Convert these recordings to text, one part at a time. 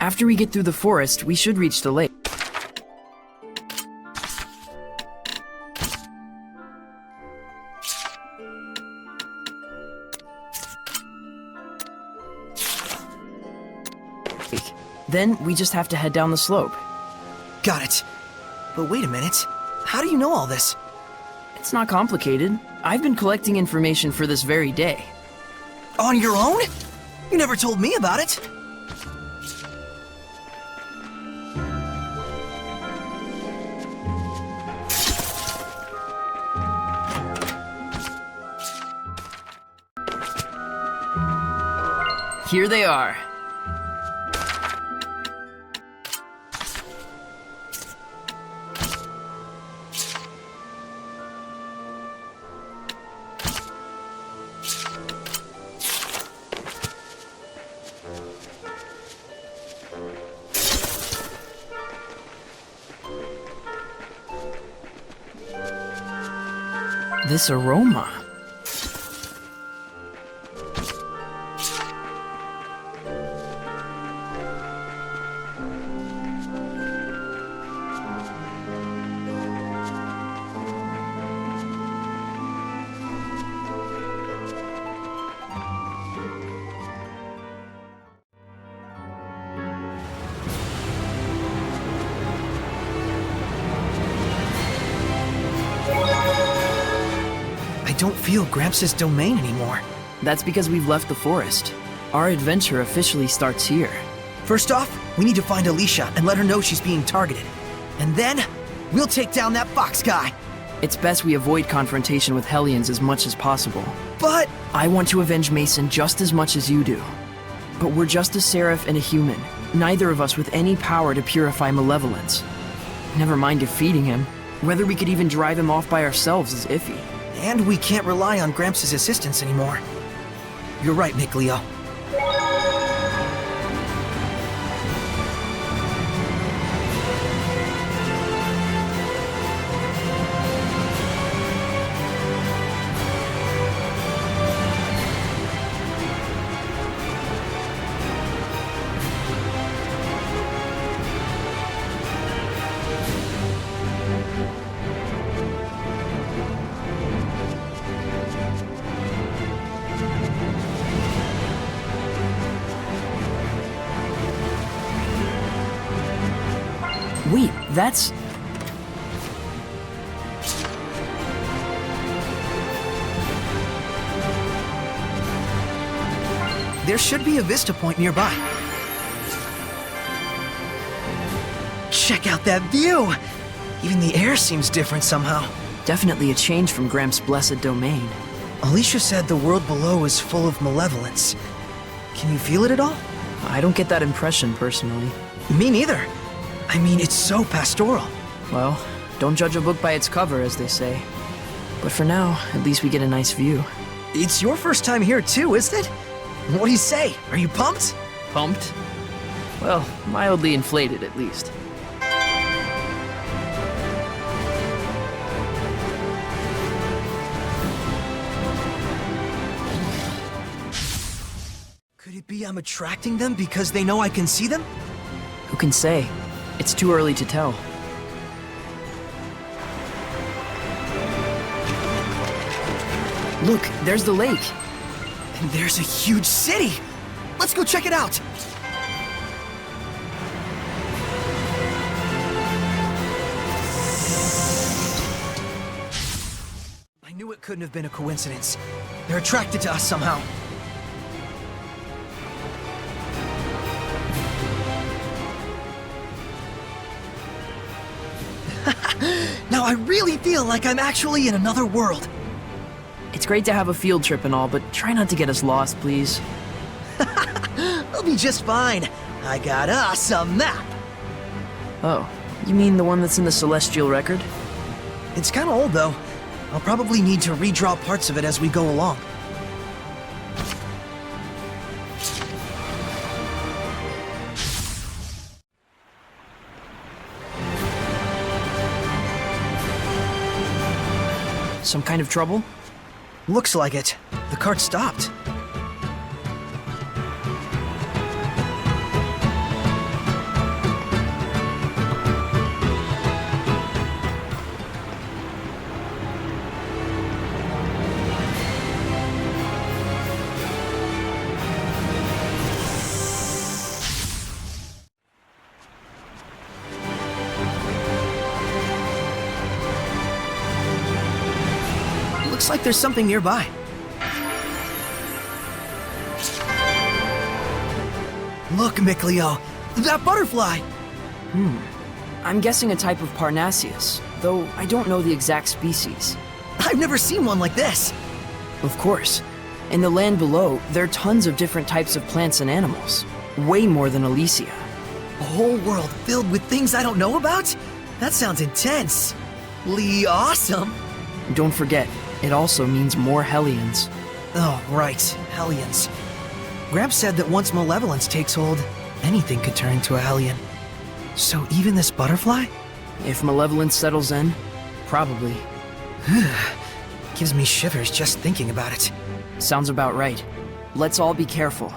After we get through the forest, we should reach the lake. Then we just have to head down the slope. Got it. But wait a minute. How do you know all this? It's not complicated. I've been collecting information for this very day. On your own? You never told me about it. Here they are. This aroma. I don't feel Gramps' domain anymore. That's because we've left the forest. Our adventure officially starts here. First off, we need to find Alicia and let her know she's being targeted. And then, we'll take down that fox guy. It's best we avoid confrontation with Hellions as much as possible. But I want to avenge Mason just as much as you do. But we're just a seraph and a human, neither of us with any power to purify malevolence. Never mind defeating him. Whether we could even drive him off by ourselves is iffy. And we can't rely on Gramps' assistance anymore. You're right, Mick Leo. Wait, that's... There should be a vista point nearby. Check out that view! Even the air seems different somehow. Definitely a change from Gramps' blessed domain. Alicia said the world below is full of malevolence. Can you feel it at all? I don't get that impression, personally. Me neither. I mean, it's so pastoral. Well, don't judge a book by its cover, as they say. But for now, at least we get a nice view. It's your first time here too, isn't it? What do you say? Are you pumped? Pumped? Well, mildly inflated, at least. Could it be I'm attracting them because they know I can see them? Who can say? It's too early to tell. Look, there's the lake. And there's a huge city! Let's go check it out! I knew it couldn't have been a coincidence. They're attracted to us somehow. Now I really feel like I'm actually in another world. It's great to have a field trip and all, but try not to get us lost, please. We'll be just fine. I got us a map. Oh, you mean the one that's in the Celestial Record? It's kinda old though. I'll probably need to redraw parts of it as we go along. Some kind of trouble? Looks like it. The cart stopped. Looks like there's something nearby. Look, Miclio, that butterfly! I'm guessing a type of Parnassius, though I don't know the exact species. I've never seen one like this. Of course. In the land below, there are tons of different types of plants and animals. Way more than Elysia. A whole world filled with things I don't know about? That sounds intense. Awesome. Don't forget, it also means more Hellions. Oh, right. Hellions. Gramps said that once malevolence takes hold, anything could turn into a Hellion. So even this butterfly? If malevolence settles in, probably. Gives me shivers just thinking about it. Sounds about right. Let's all be careful.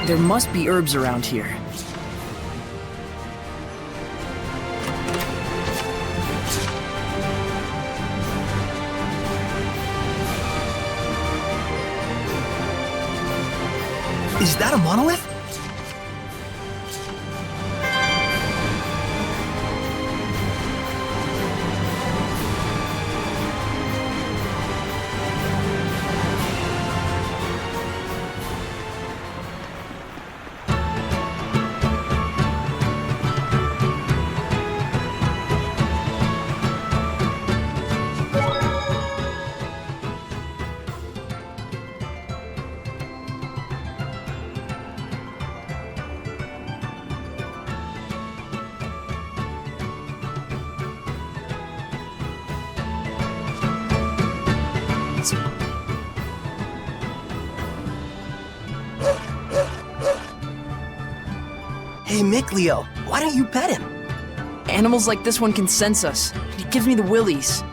There must be herbs around here. Is that a monolith? Hey, Miclio, why don't you pet him? Animals like this one can sense us. It gives me the willies.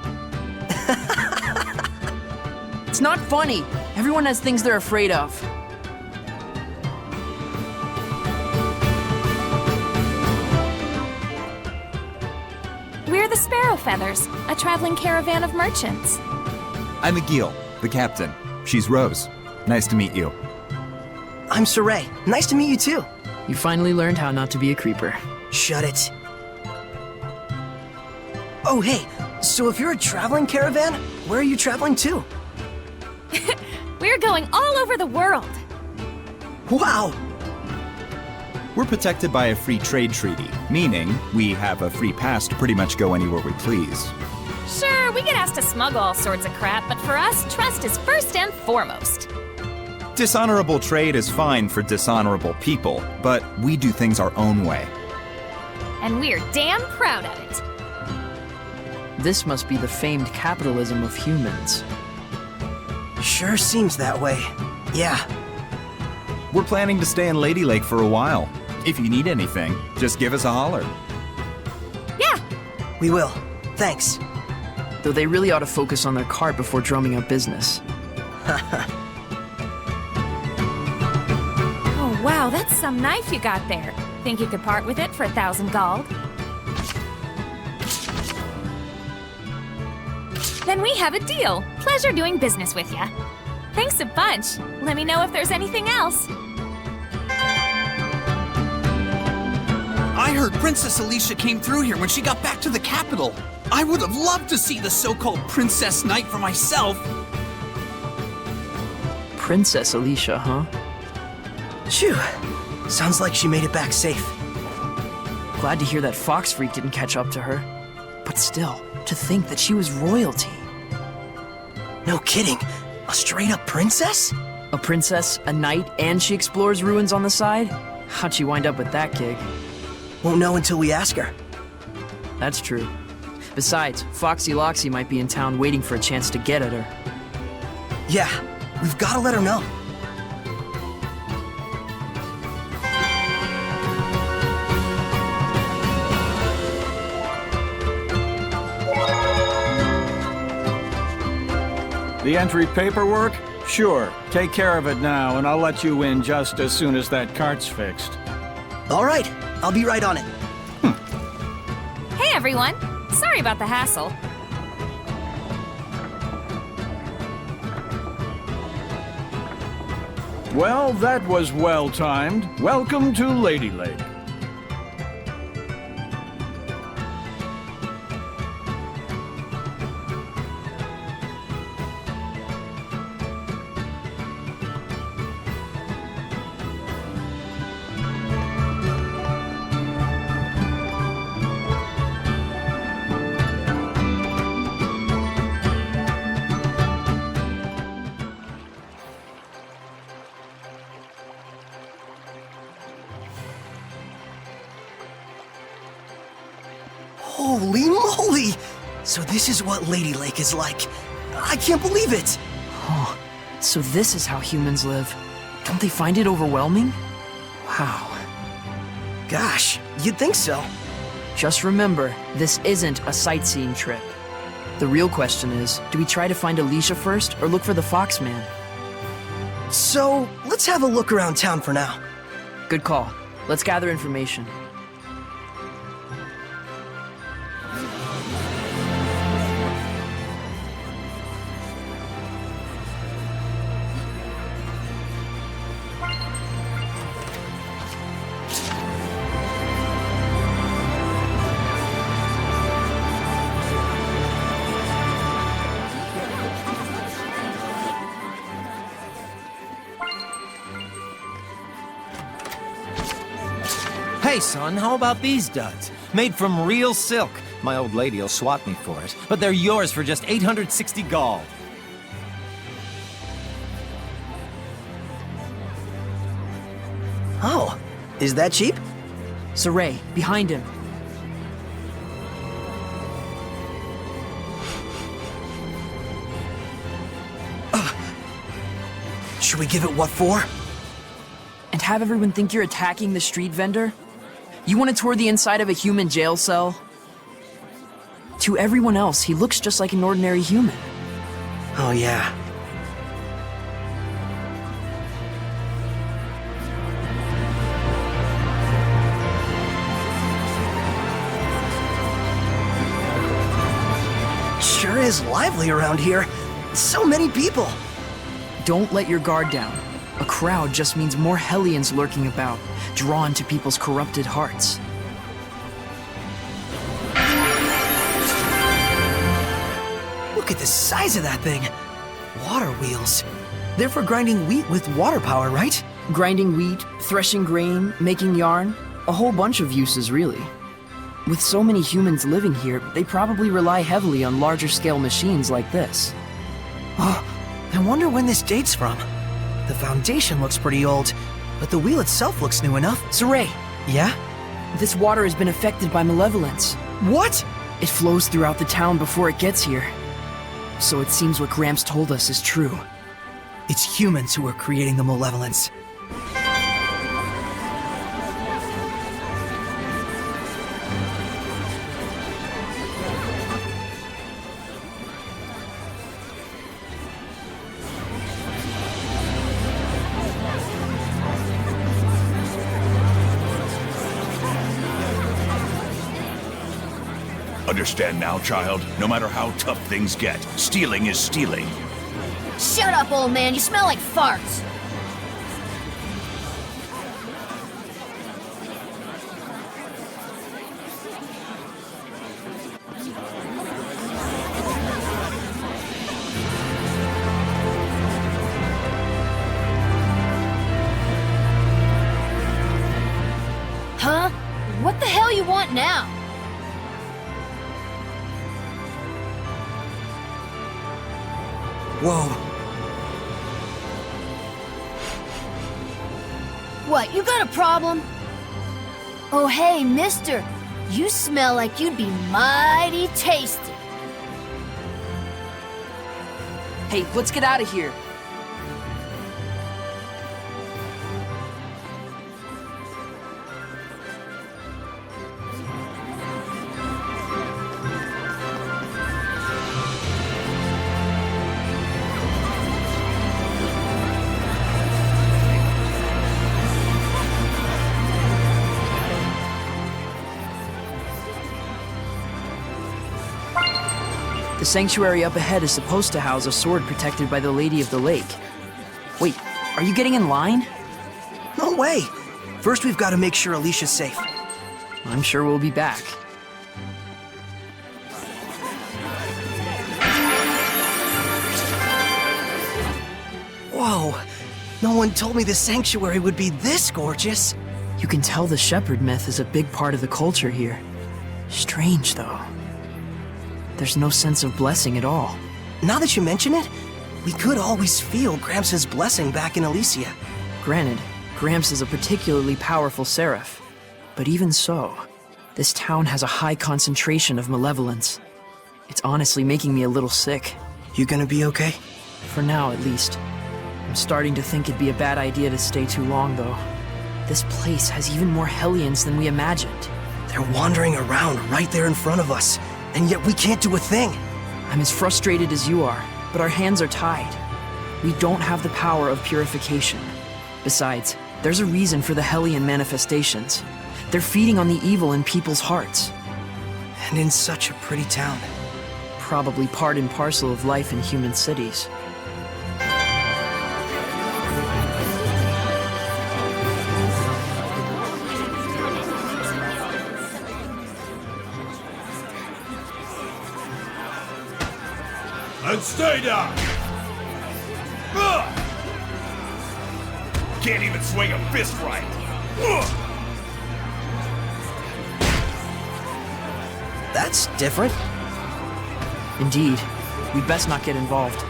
It's not funny. Everyone has things they're afraid of. We're the Sparrow Feathers, a traveling caravan of merchants. I'm Agil, the captain. She's Rose. Nice to meet you. I'm Saray. Nice to meet you too. You finally learned how not to be a creeper. Shut it. Oh, hey, so if you're a traveling caravan, where are you traveling to? We're going all over the world. Wow! We're protected by a free trade treaty, meaning we have a free pass to pretty much go anywhere we please. Sure, we get asked to smuggle all sorts of crap, but for us, trust is first and foremost. Dishonorable trade is fine for dishonorable people, but we do things our own way. And we're damn proud of it. This must be the famed capitalism of humans. Sure seems that way. Yeah. We're planning to stay in Ladylake for a while. If you need anything, just give us a holler. Yeah. We will. Thanks. Though they really ought to focus on their cart before drumming up business. Oh, wow, that's some knife you got there. Think you could part with it for 1,000 gold? Then we have a deal. Pleasure doing business with ya. Thanks a bunch. Let me know if there's anything else. I heard Princess Alicia came through here when she got back to the capital. I would have loved to see the so-called Princess Knight for myself. Princess Alicia, huh? Phew. Sounds like she made it back safe. Glad to hear that fox freak didn't catch up to her. But still, to think that she was royalty. No kidding. A straight-up princess? A princess, a knight, and she explores ruins on the side? How'd she wind up with that gig? Won't know until we ask her. That's true. Besides, Foxy Loxy might be in town waiting for a chance to get at her. Yeah, we've got to let her know. The entry paperwork? Sure. Take care of it now, and I'll let you in just as soon as that cart's fixed. All right, I'll be right on it. Hey, everyone. Sorry about the hassle. Well, that was well-timed. Welcome to Ladylake. Holy moly! So this is what Ladylake is like. I can't believe it! Oh, so this is how humans live. Don't they find it overwhelming? Wow. Gosh, you'd think so. Just remember, this isn't a sightseeing trip. The real question is, do we try to find Alicia first, or look for the Foxman? So, let's have a look around town for now. Good call. Let's gather information. Hey, son, how about these duds? Made from real silk. My old lady'll swap me for it, but they're yours for just 860 gall. Oh, is that cheap? Saray, behind him. Should we give it what for? And have everyone think you're attacking the street vendor? You want to tour the inside of a human jail cell? To everyone else, he looks just like an ordinary human. Oh yeah. Sure is lively around here. So many people. Don't let your guard down. A crowd just means more Hellions lurking about, drawn to people's corrupted hearts. Look at the size of that thing. Water wheels. They're for grinding wheat with water power, right? Grinding wheat, threshing grain, making yarn, a whole bunch of uses, really. With so many humans living here, they probably rely heavily on larger scale machines like this. Oh, I wonder when this dates from. The foundation looks pretty old, but the wheel itself looks new enough. Saray, Yeah? this water has been affected by malevolence. What? It flows throughout the town before it gets here. So it seems what Gramps told us is true. It's humans who are creating the malevolence. Understand now, child? No matter how tough things get, stealing is stealing. Shut up, old man. You smell like farts. Huh? What the hell you want now? Whoa. What, you got a problem? Oh, hey, mister. You smell like you'd be mighty tasty. Hey, let's get out of here. The sanctuary up ahead is supposed to house a sword protected by the Lady of the Lake. Wait, Are you getting in line? No way! First, we've got to make sure Alicia's safe. I'm sure we'll be back. Whoa! No one told me the sanctuary would be this gorgeous. You can tell the shepherd myth is a big part of the culture here. Strange, though. There's no sense of blessing at all. Now that you mention it, we could always feel Gramps' blessing back in Alicia. Granted, Gramps is a particularly powerful seraph. But even so, this town has a high concentration of malevolence. It's honestly making me a little sick. You gonna be okay? For now, at least. I'm starting to think it'd be a bad idea to stay too long, though. This place has even more Hellions than we imagined. They're wandering around right there in front of us, and yet we can't do a thing. I'm as frustrated as you are, but our hands are tied. We don't have the power of purification. Besides, there's a reason for the Hellion manifestations. They're feeding on the evil in people's hearts. And in such a pretty town. Probably part and parcel of life in human cities. And stay down! Ugh! Can't even swing a fist right! Ugh! That's different. Indeed. We'd best not get involved.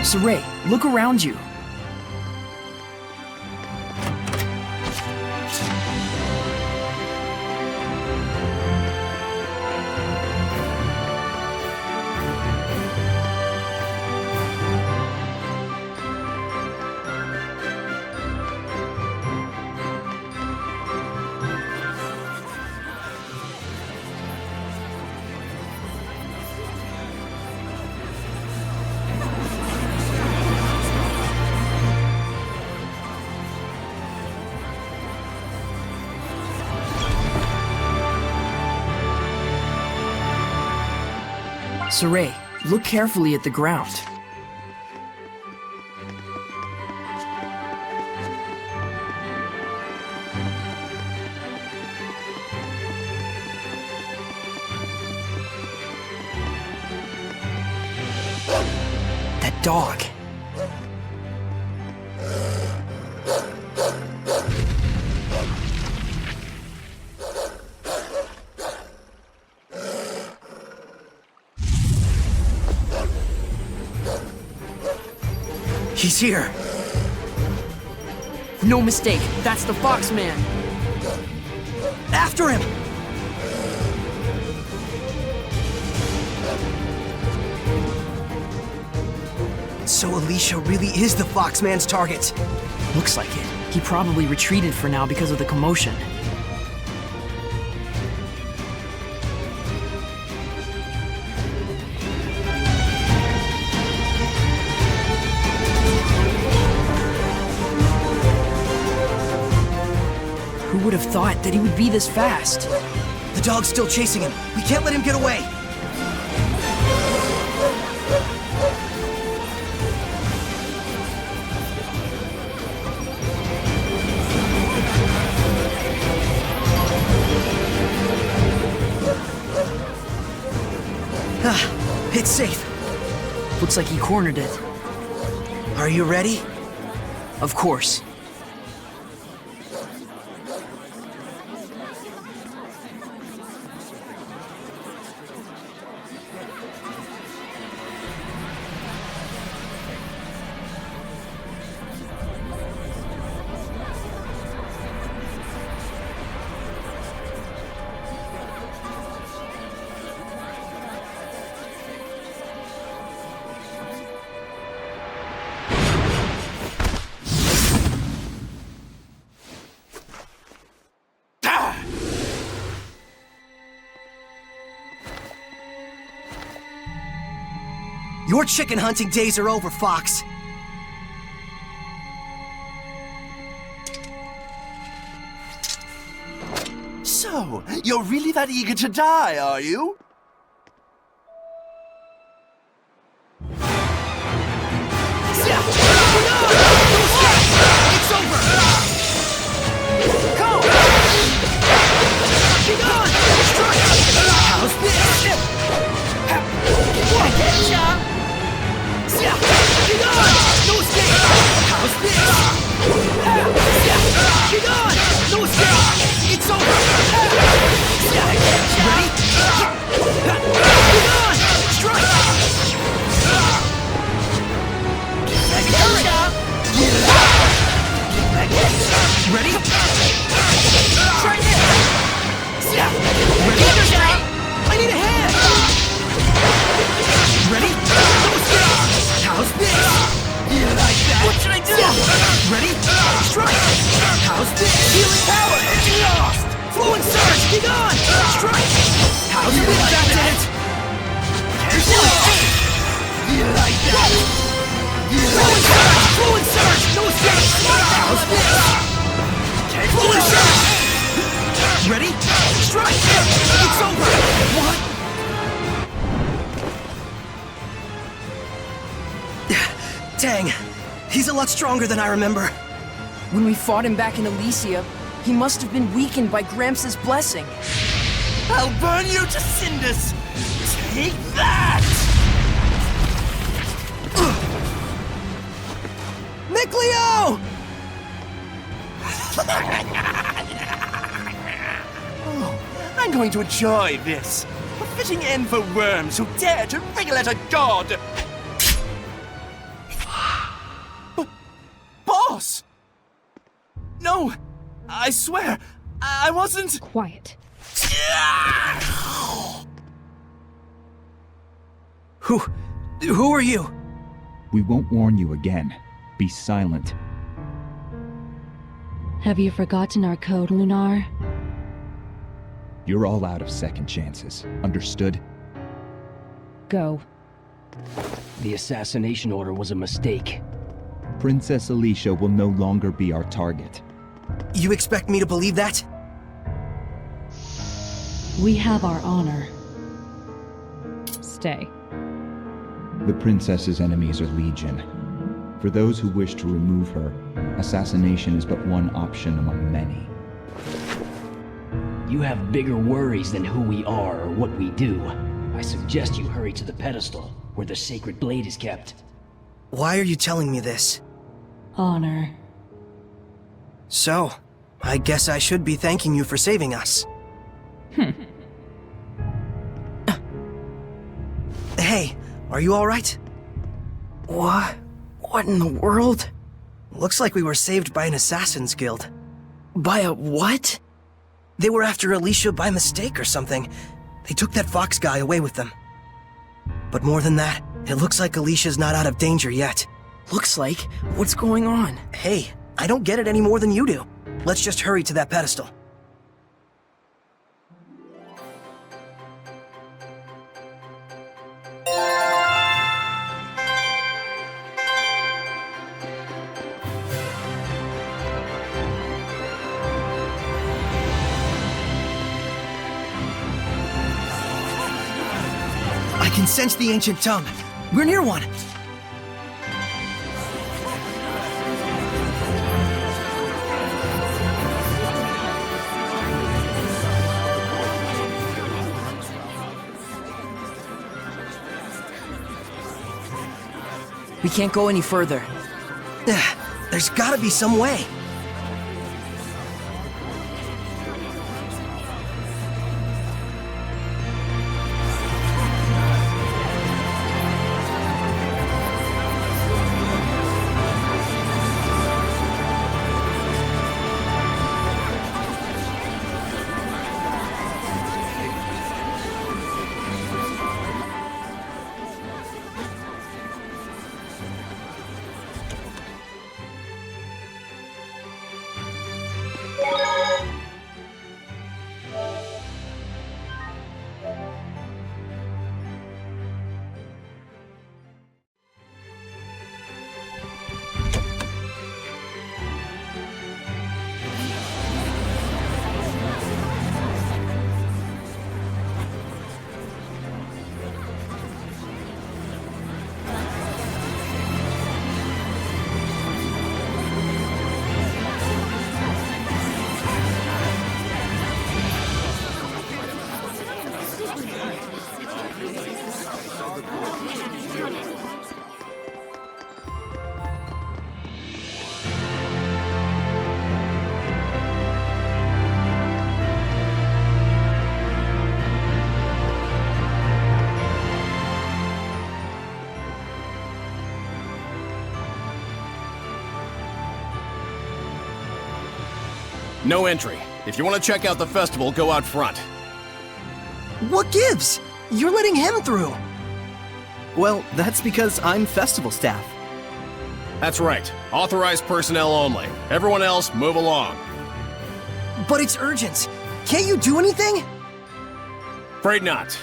Saray, look around you. Saray, look carefully at the ground. That dog. He's here. No mistake, that's the Foxman. After him! So Alicia really is the Foxman's target. Looks like it. He probably retreated for now because of the commotion. Who would have thought that he would be this fast? The dog's still chasing him. We can't let him get away. It's safe. Looks like he cornered it. Are you ready? Of course. Your chicken hunting days are over, Fox. So, you're really that eager to die, are you? It's over! Go! Be gone! Strike! How's this? I get ya! Be gone! No escape! How's this? Be gone! No escape! It's over! Ready? Be gone! Strike! Ready? Try this! Ready? I need a hand! Ready? How's this? You like that? What should I do? Ready? Strike! How's this? Healing power! Lost! Flow and surge! Be gone! Strike! How's this? That's it! You like that? Flow and surge! Flow and surge! No escape! How's this? Flow and surge! Ready? Strike! It's over! What? Dang, he's a lot stronger than I remember. When we fought him back in Elysia, he must have been weakened by Gramps' blessing. I'll burn you to cinders! Take that! Micleo! Oh, I'm going to enjoy this. A fitting end for worms who dare to wriggle at a god! Boss! No! I swear, I wasn't... Quiet. Who are you? We won't warn you again. Be silent. Have you forgotten our code, Lunar? You're all out of second chances. Understood? Go. The assassination order was a mistake. Princess Alicia will no longer be our target. You expect me to believe that? We have our honor. Stay. The princess's enemies are legion. For those who wish to remove her, assassination is but one option among many. You have bigger worries than who we are or what we do. I suggest you hurry to the pedestal, where the sacred blade is kept. Why are you telling me this? Honor. So, I guess I should be thanking you for saving us. Hey, are you alright? What? What in the world? Looks like we were saved by an assassin's guild. By a what? They were after Alicia by mistake or something. They took that Fox guy away with them. But more than that, it looks like Alicia's not out of danger yet. Looks like? What's going on? Hey, I don't get it any more than you do. Let's just hurry to that pedestal. I can sense the ancient tongue. We're near one. We can't go any further. There's gotta be some way. No entry. If you want to check out the festival, go out front. What gives? You're letting him through. Well, that's because I'm festival staff. That's right. Authorized personnel only. Everyone else, move along. But it's urgent. Can't you do anything? Afraid not.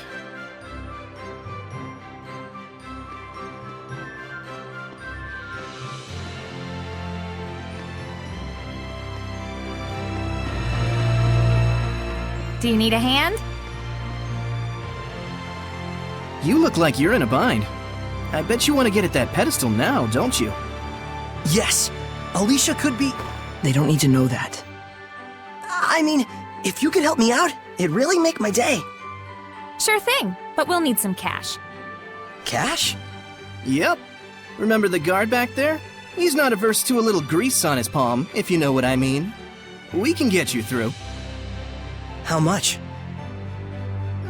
Do you need a hand? You look like you're in a bind. I bet you want to get at that pedestal now, don't you? Yes. Alicia could be... They don't need to know that. I mean, if you could help me out, it'd really make my day. Sure thing, but we'll need some cash. Cash? Yep. Remember the guard back there? He's not averse to a little grease on his palm, if you know what I mean. We can get you through. How much?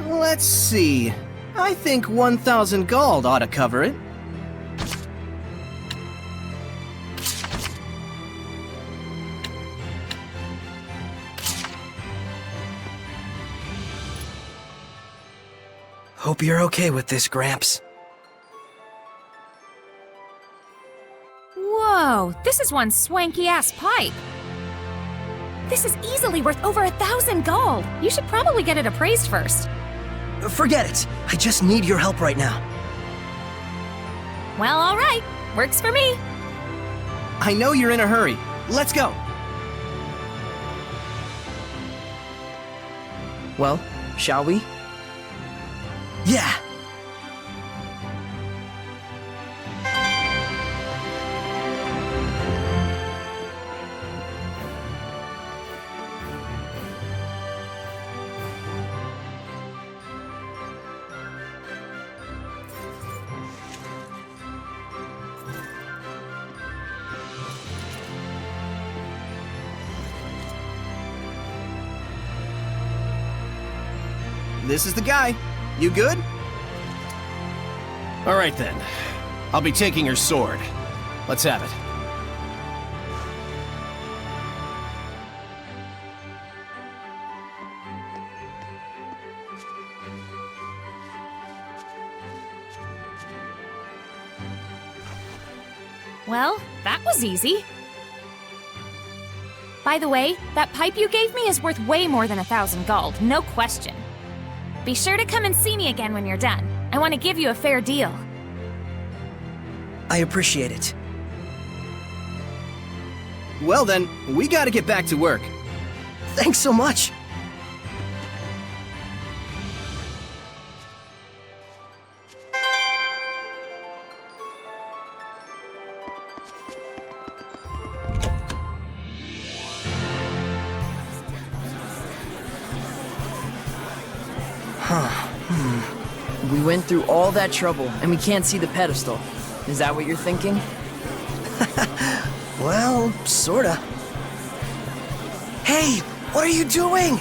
Let's see. I think 1,000 gold ought to cover it. Hope you're okay with this, Gramps. Whoa, this is one swanky-ass pipe. This is easily worth over 1,000 gold. You should probably get it appraised first. Forget it. I just need your help right now. Well, all right. Works for me. I know you're in a hurry. Let's go. Well, shall we? Yeah. This is the guy. You good? All right then. I'll be taking your sword. Let's have it. Well, that was easy. By the way, that pipe you gave me is worth way more than 1,000 gold, no question. Be sure to come and see me again when you're done. I want to give you a fair deal. I appreciate it. Well then, we gotta get back to work. Thanks so much. We went through all that trouble, and we can't see the pedestal. Is that what you're thinking? Well, sorta. Hey, what are you doing?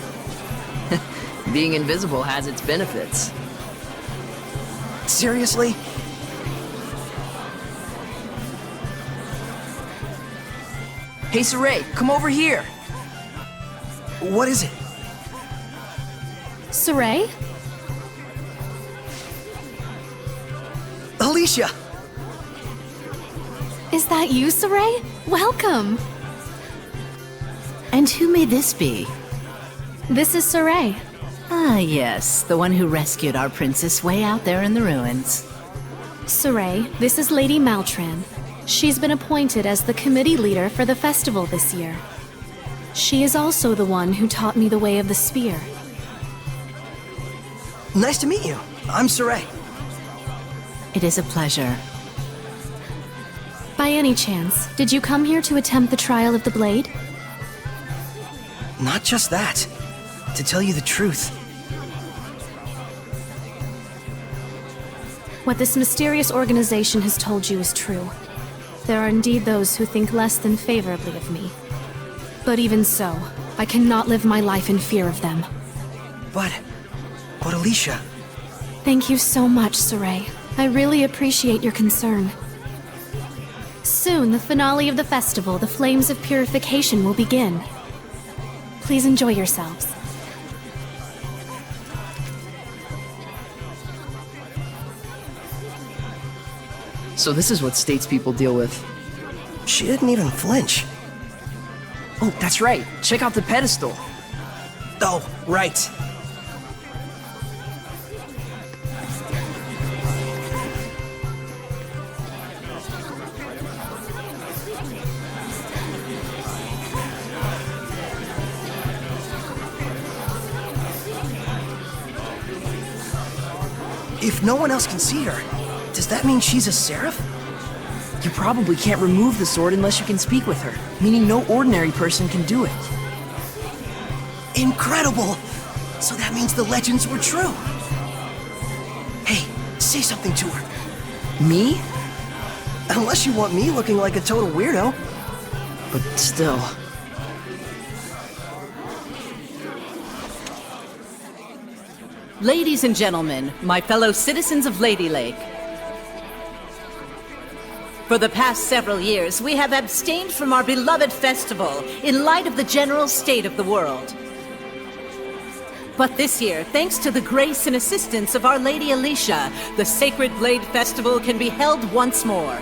Being invisible has its benefits. Seriously? Hey, Saray, come over here! What is it? Saray? Alicia! Is that you, Saray? Welcome! And who may this be? This is Saray. Ah, yes, the one who rescued our princess way out there in the ruins. Saray, this is Lady Maltran. She's been appointed as the committee leader for the festival this year. She is also the one who taught me the way of the spear. Nice to meet you. I'm Saray. It is a pleasure. By any chance, did you come here to attempt the trial of the blade? Not just that. To tell you the truth. What this mysterious organization has told you is true. There are indeed those who think less than favorably of me. But even so, I cannot live my life in fear of them. But Alicia... Thank you so much, Saray. I really appreciate your concern. Soon, the finale of the festival, the Flames of Purification, will begin. Please enjoy yourselves. So this is what statespeople deal with. She didn't even flinch. Oh, that's right. Check out the pedestal. Oh, right. If no one else can see her, does that mean she's a seraph? You probably can't remove the sword unless you can speak with her, meaning no ordinary person can do it. Incredible! So that means the legends were true. Hey, say something to her. Me? Unless you want me looking like a total weirdo. But still... Ladies and gentlemen, my fellow citizens of Ladylake. For the past several years, we have abstained from our beloved festival in light of the general state of the world. But this year, thanks to the grace and assistance of Our Lady Alicia, the Sacred Blade Festival can be held once more.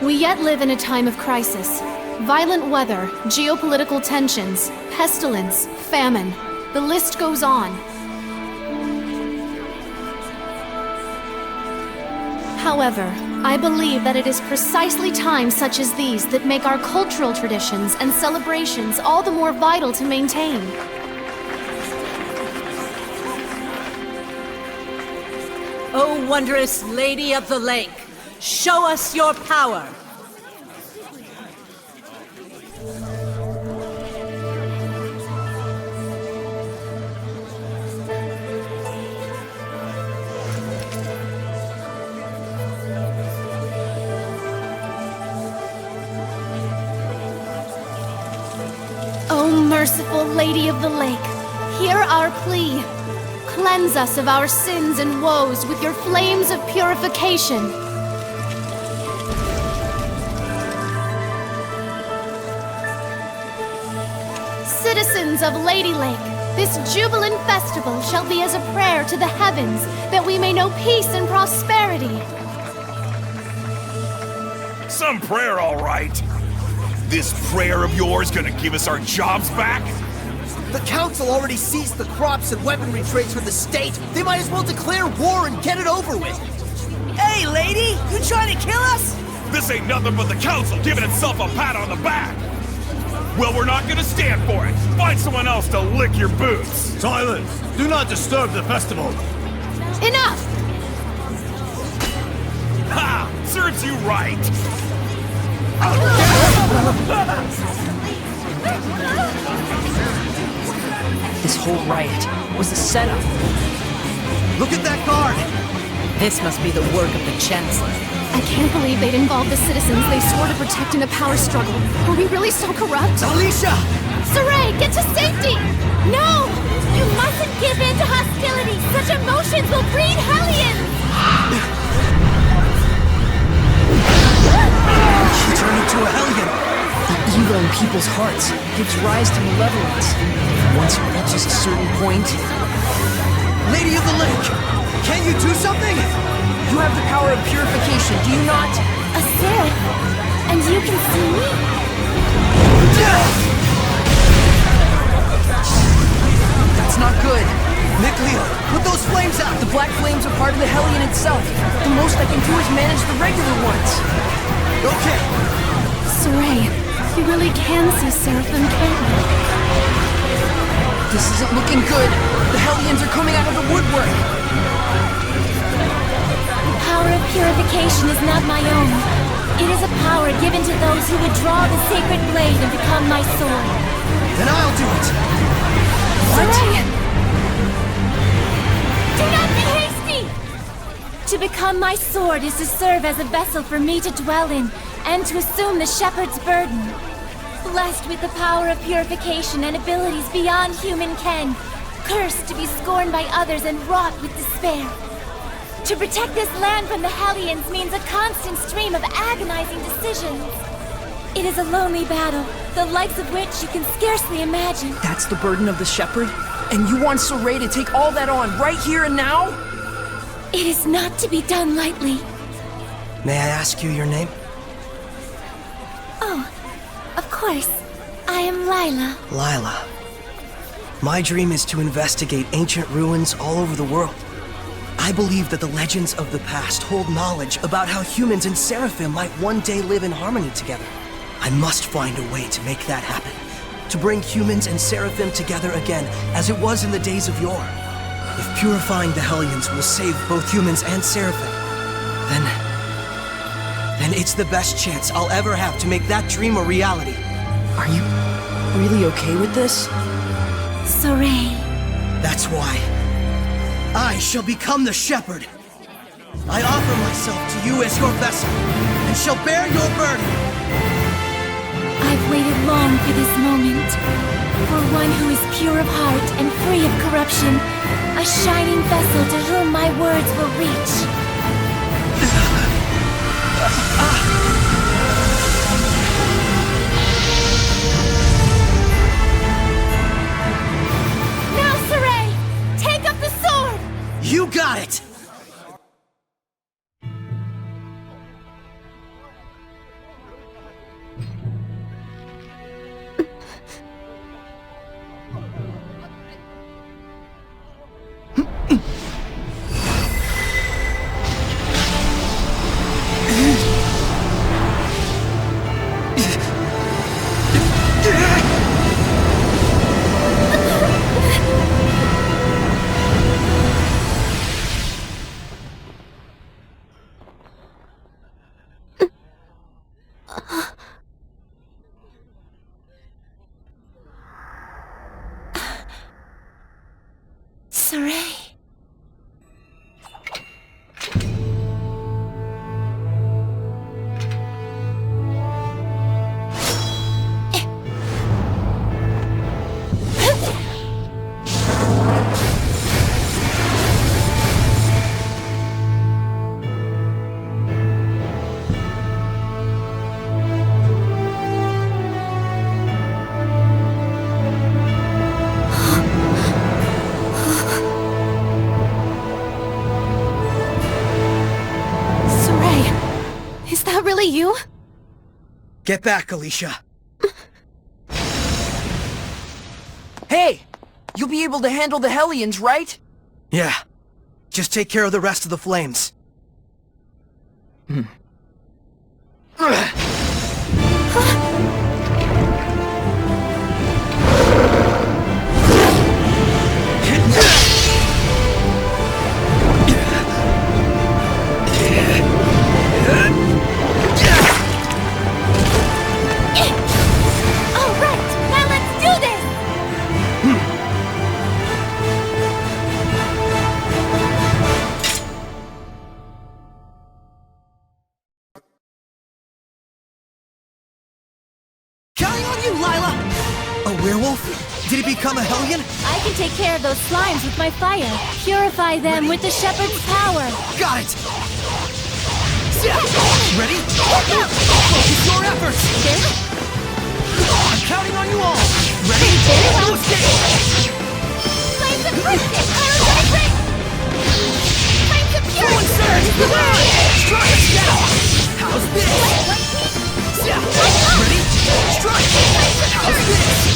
We yet live in a time of crisis. Violent weather, geopolitical tensions, pestilence, famine. The list goes on. However, I believe that it is precisely times such as these that make our cultural traditions and celebrations all the more vital to maintain. O wondrous Lady of the Lake, show us your power! O merciful Lady of the Lake, hear our plea. Cleanse us of our sins and woes with your flames of purification. Citizens of Ladylake, this jubilant festival shall be as a prayer to the heavens that we may know peace and prosperity. Some prayer, all right. This prayer of yours gonna give us our jobs back? The council already seized the crops and weaponry trades for the state. They might as well declare war and get it over with. Hey, lady! You trying to kill us? This ain't nothing but the council giving itself a pat on the back. Well, we're not gonna stand for it. Find someone else to lick your boots. Silence! Do not disturb the festival. Enough! Ha! Serves you right. This whole riot was a setup. Look at that guard! This must be the work of the Chancellor. I can't believe they'd involve the citizens they swore to protect in a power struggle. Were we really so corrupt? Alicia! Saray, get to safety! No! You mustn't give in to hostility! Such emotions will breed hellions! She turned into a hellion! The evil in people's hearts gives rise to malevolence. Once it reaches a certain point... Lady of the Lake! Can you do something? You have the power of purification, do you not? A seraph? And you can see me? That's not good. Nick Leo, put those flames out! The black flames are part of the Hellion itself. The most I can do is manage the regular ones. Okay. Saray, you really can see Seraphim, can't you? This isn't looking good. The Hellions are coming out of the woodwork. The power of purification is not my own. It is a power given to those who would draw the sacred blade and become my sword. Then I'll do it. Saray! Do not be hasty! To become my sword is to serve as a vessel for me to dwell in, and to assume the shepherd's burden. Blessed with the power of purification and abilities beyond human ken, cursed to be scorned by others and wrought with despair. To protect this land from the Hellions means a constant stream of agonizing decisions. It is a lonely battle, the likes of which you can scarcely imagine. That's the burden of the Shepherd? And you want Sorey to take all that on right here and now? It is not to be done lightly. May I ask you your name? Oh, of course. I am Lila. Lila. My dream is to investigate ancient ruins all over the world. I believe that the legends of the past hold knowledge about how humans and Seraphim might one day live in harmony together. I must find a way to make that happen. To bring humans and Seraphim together again, as it was in the days of yore. If purifying the Hellions will save both humans and Seraphim, then it's the best chance I'll ever have to make that dream a reality. Are you really okay with this? Sorey. That's why. I shall become the Shepherd. I offer myself to you as your vessel, and shall bear your burden. I've waited long for this moment. For one who is pure of heart and free of corruption. A shining vessel to whom my words will reach. Now, Sorey! Take up the sword! You got it! Sorey. Is that really you? Get back, Alicia. Hey! You'll be able to handle the Hellions, right? Yeah. Just take care of the rest of the flames. Counting on you, Lila! A werewolf? Did he become a Hellion? I can take care of those slimes with my fire. Purify them with the Shepherd's power. Got it! Ready? Focus your efforts! I'm counting on you all! Ready? No escape! Flames of Crimson! Arrows of the Great! Flames of Fury! Full surge! Strike us down! How's this? Ready? Strike! How's this?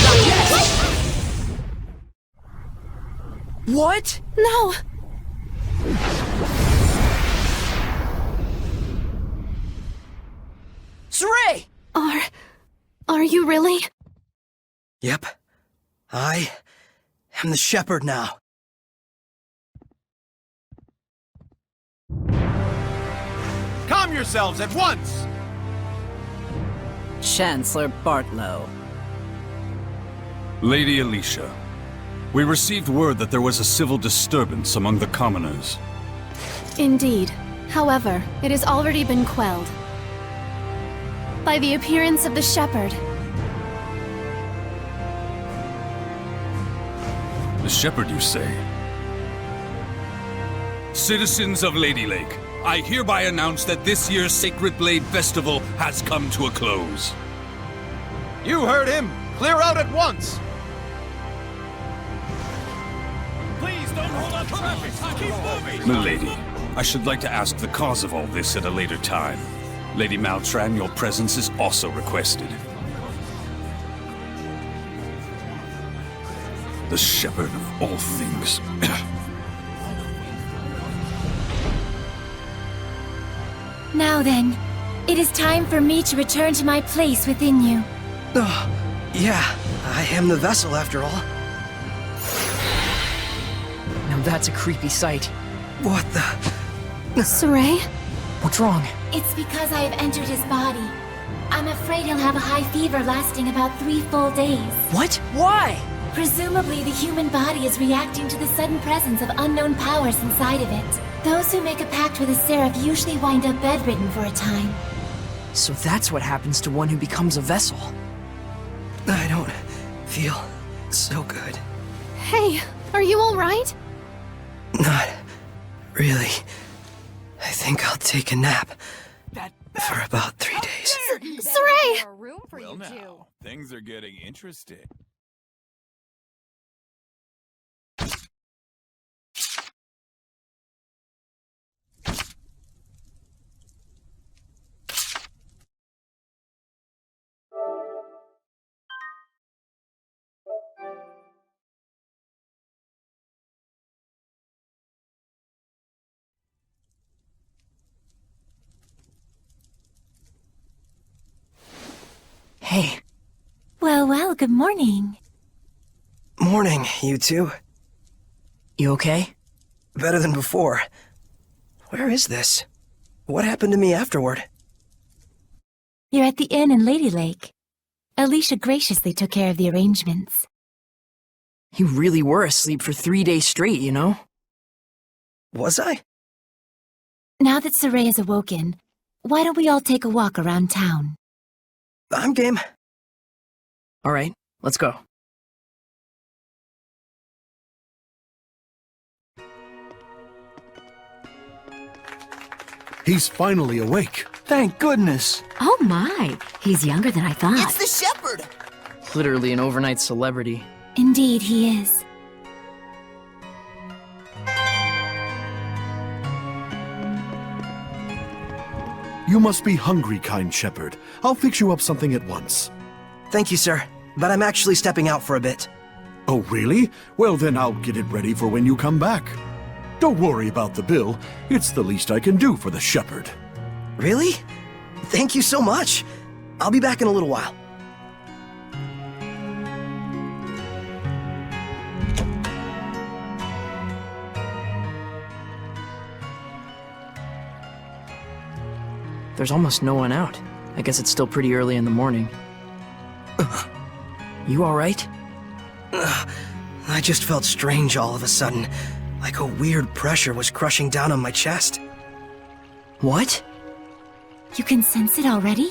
Not yet! What? No! Sorey! Are you really? Yep. I am the Shepherd now. Calm yourselves at once! Chancellor Bartlow. Lady Alicia, we received word that there was a civil disturbance among the commoners. Indeed. However, it has already been quelled by the appearance of the Shepherd. The Shepherd, you say? Citizens of Ladylake, I hereby announce that this year's Sacred Blade Festival has come to a close. You heard him! Clear out at once! Please don't hold up traffic! Keep moving! Milady, I should like to ask the cause of all this at a later time. Lady Maltran, your presence is also requested. The shepherd of all things. Now then, it is time for me to return to my place within you. Yeah, I am the vessel after all. Now that's a creepy sight. What the? Saray? What's wrong? It's because I have entered his body. I'm afraid he'll have a high fever lasting about 3 full days. What? Why? Presumably, the human body is reacting to the sudden presence of unknown powers inside of it. Those who make a pact with a seraph usually wind up bedridden for a time. So that's what happens to one who becomes a vessel. I don't feel so good. Hey, are you alright? Not really. I think I'll take a nap for about 3 days. Saray! Well now, things are getting interesting. Hey. Well, good morning. Morning, you two. You okay? Better than before. Where is this? What happened to me afterward? You're at the inn in Ladylake. Alicia graciously took care of the arrangements. You really were asleep for 3 days straight, you know? Was I? Now that Saray is awoken, why don't we all take a walk around town? I'm game. All right, let's go. He's finally awake. Thank goodness. Oh my, he's younger than I thought. It's the shepherd! Literally an overnight celebrity. Indeed, he is. You must be hungry, kind shepherd. I'll fix you up something at once. Thank you, sir. But I'm actually stepping out for a bit. Oh, really? Well, then I'll get it ready for when you come back. Don't worry about the bill. It's the least I can do for the shepherd. Really? Thank you so much. I'll be back in a little while. There's almost no one out. I guess it's still pretty early in the morning. You alright? I just felt strange all of a sudden. Like a weird pressure was crushing down on my chest. What? You can sense it already?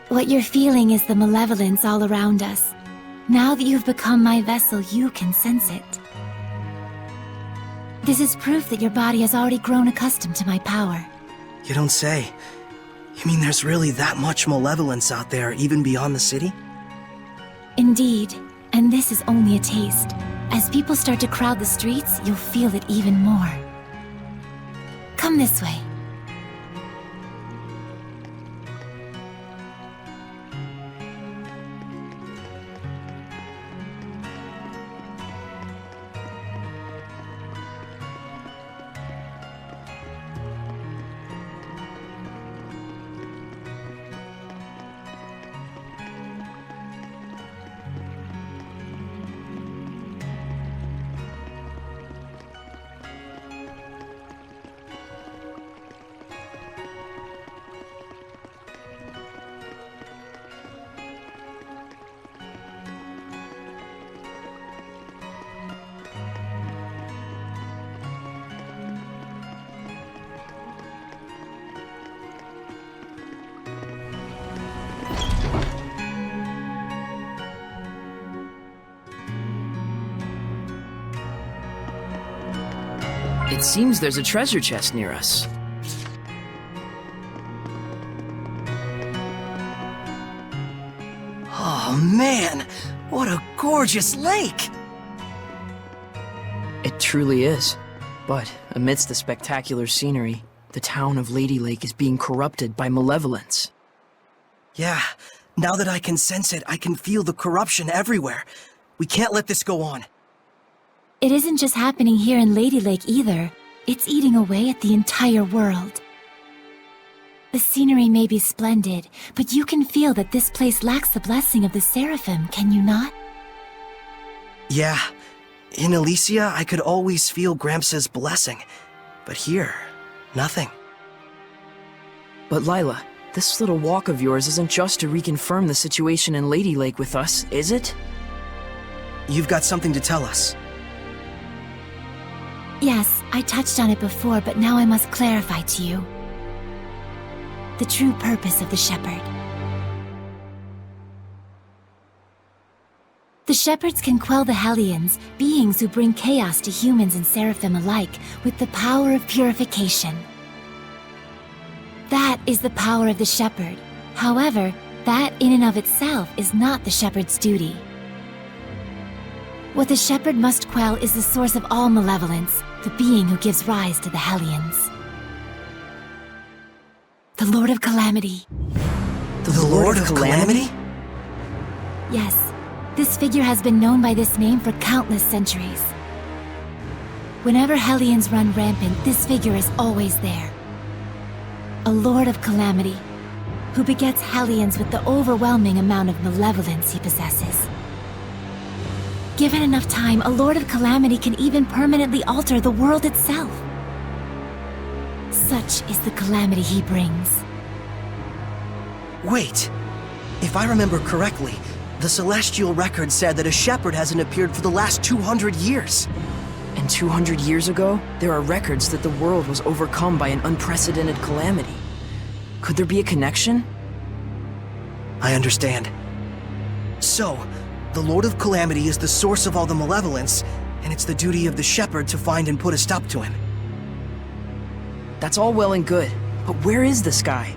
What you're feeling is the malevolence all around us. Now that you've become my vessel, you can sense it. This is proof that your body has already grown accustomed to my power. You don't say. You mean there's really that much malevolence out there, even beyond the city? Indeed, and this is only a taste. As people start to crowd the streets, you'll feel it even more. Come this way. It seems there's a treasure chest near us. Oh man, what a gorgeous lake! It truly is. But amidst the spectacular scenery, the town of Ladylake is being corrupted by malevolence. Yeah, now that I can sense it, I can feel the corruption everywhere. We can't let this go on. It isn't just happening here in Ladylake either. It's eating away at the entire world. The scenery may be splendid, but you can feel that this place lacks the blessing of the Seraphim, can you not? Yeah. In Elysia, I could always feel Gramps' blessing. But here, nothing. But Lila, this little walk of yours isn't just to reconfirm the situation in Ladylake with us, is it? You've got something to tell us. Yes, I touched on it before, but now I must clarify to you the true purpose of the Shepherd. The Shepherds can quell the Hellions, beings who bring chaos to humans and Seraphim alike, with the power of purification. That is the power of the Shepherd. However, that in and of itself is not the Shepherd's duty. What the Shepherd must quell is the source of all malevolence, the being who gives rise to the Hellions. The Lord of Calamity. The Lord of Calamity? Yes, this figure has been known by this name for countless centuries. Whenever Hellions run rampant, this figure is always there. A Lord of Calamity, who begets Hellions with the overwhelming amount of malevolence he possesses. Given enough time, a Lord of Calamity can even permanently alter the world itself. Such is the calamity he brings. Wait, if I remember correctly, the Celestial Record said that a shepherd hasn't appeared for the last 200 years. And 200 years ago, there are records that the world was overcome by an unprecedented calamity. Could there be a connection? I understand. So, the Lord of Calamity is the source of all the malevolence, and it's the duty of the shepherd to find and put a stop to him. That's all well and good, but where is this guy?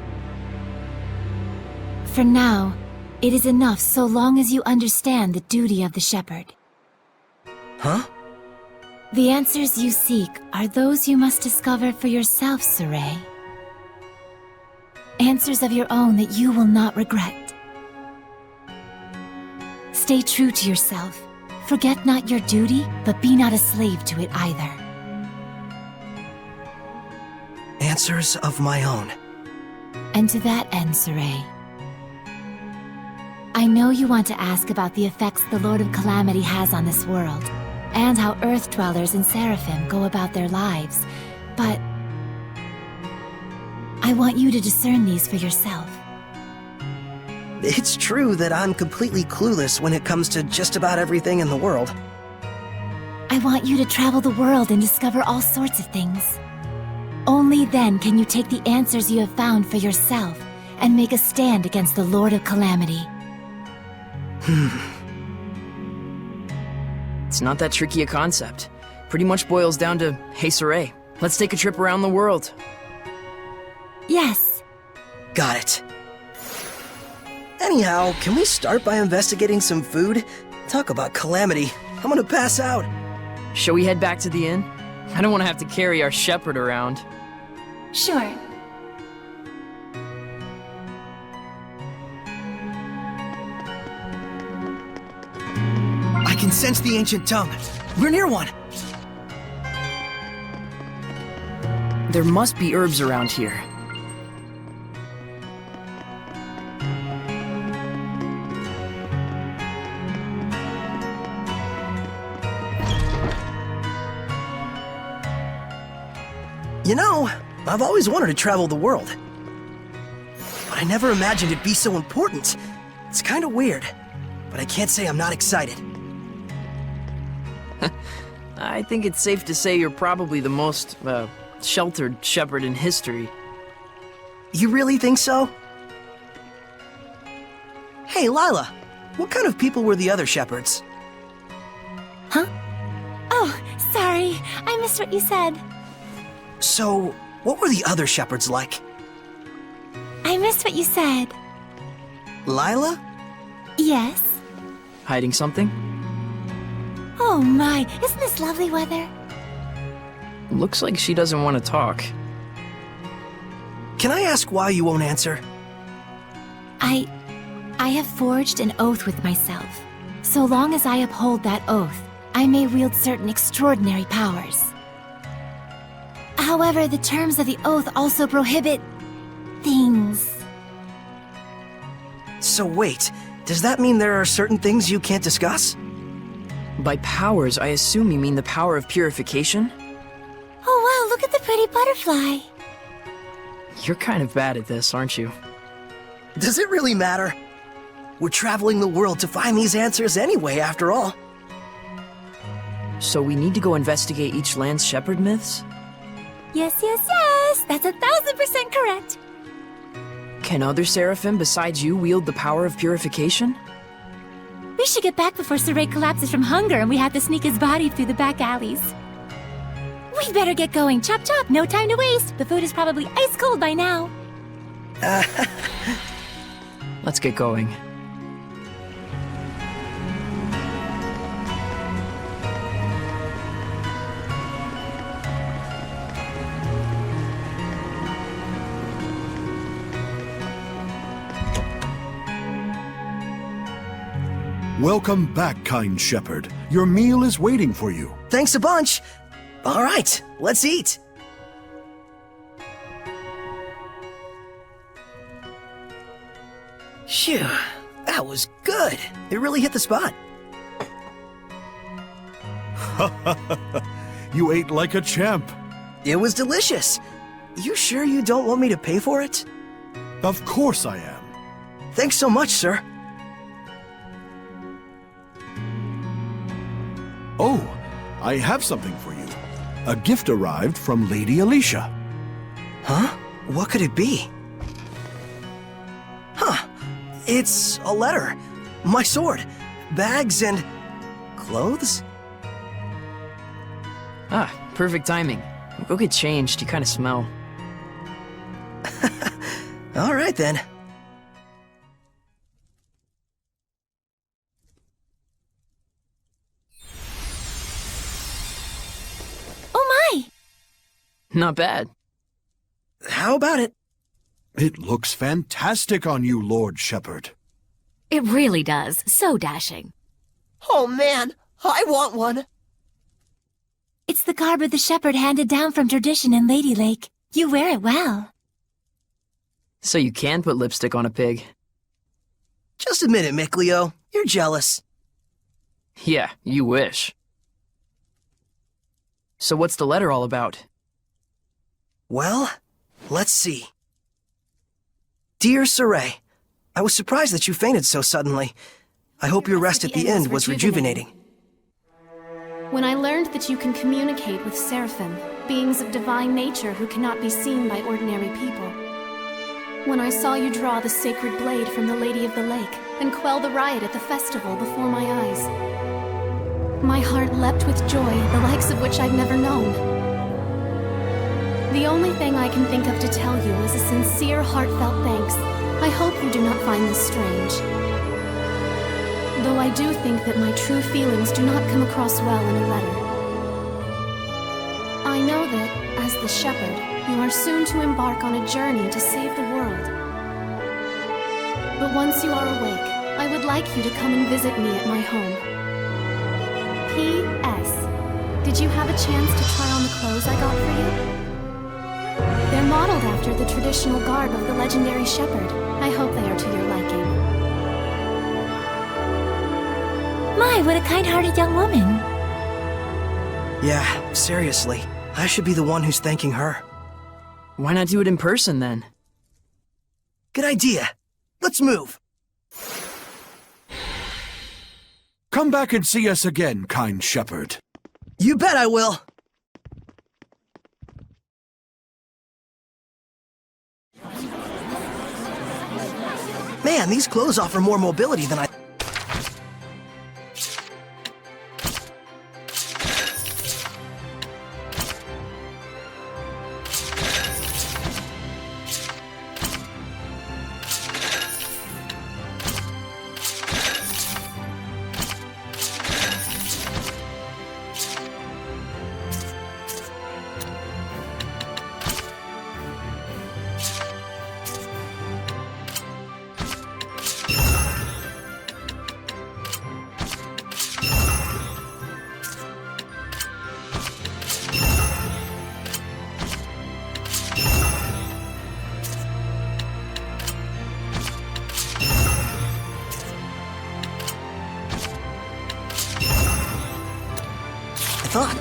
For now, it is enough so long as you understand the duty of the shepherd. Huh? The answers you seek are those you must discover for yourself, Saray. Answers of your own that you will not regret. Stay true to yourself. Forget not your duty, but be not a slave to it either. Answers of my own. And to that end, Saray, I know you want to ask about the effects the Lord of Calamity has on this world, and how Earth Dwellers and Seraphim go about their lives, but I want you to discern these for yourself. It's true that I'm completely clueless when it comes to just about everything in the world. I want you to travel the world and discover all sorts of things. Only then can you take the answers you have found for yourself and make a stand against the Lord of Calamity. It's not that tricky a concept. Pretty much boils down to, hey Saray, let's take a trip around the world. Yes. Got it. Anyhow, can we start by investigating some food? Talk about calamity. I'm gonna pass out. Shall we head back to the inn? I don't want to have to carry our shepherd around. Sure. I can sense the ancient tongue. We're near one. There must be herbs around here. You know, I've always wanted to travel the world. But I never imagined it'd be so important. It's kind of weird, but I can't say I'm not excited. I think it's safe to say you're probably the most, sheltered shepherd in history. You really think so? Hey, Lila, what kind of people were the other shepherds? Huh? Oh, sorry. I missed what you said. So, what were the other shepherds like? I missed what you said. Lila? Yes? Hiding something? Oh my, isn't this lovely weather? Looks like she doesn't want to talk. Can I ask why you won't answer? I have forged an oath with myself. So long as I uphold that oath, I may wield certain extraordinary powers. However, the terms of the oath also prohibit... things. So wait, does that mean there are certain things you can't discuss? By powers, I assume you mean the power of purification? Oh wow, look at the pretty butterfly. You're kind of bad at this, aren't you? Does it really matter? We're traveling the world to find these answers anyway, after all. So we need to go investigate each land's shepherd myths? Yes, yes, yes! That's 1000% correct! Can other seraphim besides you wield the power of purification? We should get back before Saray collapses from hunger and we have to sneak his body through the back alleys. We'd better get going. Chop chop, no time to waste. The food is probably ice cold by now. Let's get going. Welcome back, kind shepherd. Your meal is waiting for you. Thanks a bunch. All right, let's eat. Phew, that was good. It really hit the spot. You ate like a champ. It was delicious. You sure you don't want me to pay for it? Of course I am. Thanks so much, sir. Oh, I have something for you. A gift arrived from Lady Alicia. Huh? What could it be? Huh. It's a letter. My sword. Bags and... clothes? Ah, perfect timing. Go get changed, you kind of smell. All right, then. Oh my! Not bad. How about it? It looks fantastic on you, Lord Shepherd. It really does. So dashing. Oh man, I want one. It's the garb of the shepherd handed down from tradition in Ladylake. You wear it well. So you can put lipstick on a pig. Just admit it, Mickleo. You're jealous. Yeah, you wish. So what's the letter all about? Well, let's see. Dear Saray, I was surprised that you fainted so suddenly. I hope your rest at the end was rejuvenating. When I learned that you can communicate with seraphim, beings of divine nature who cannot be seen by ordinary people. When I saw you draw the sacred blade from the Lady of the Lake and quell the riot at the festival before my eyes. My heart leapt with joy, the likes of which I've never known. The only thing I can think of to tell you is a sincere, heartfelt thanks. I hope you do not find this strange. Though I do think that my true feelings do not come across well in a letter. I know that, as the shepherd, you are soon to embark on a journey to save the world. But once you are awake, I would like you to come and visit me at my home. P.S. Did you have a chance to try on the clothes I got for you? They're modeled after the traditional garb of the legendary shepherd. I hope they are to your liking. My, what a kind-hearted young woman. Yeah, seriously. I should be the one who's thanking her. Why not do it in person, then? Good idea. Let's move. Come back and see us again, kind shepherd. You bet I will. Man, these clothes offer more mobility than I... thought.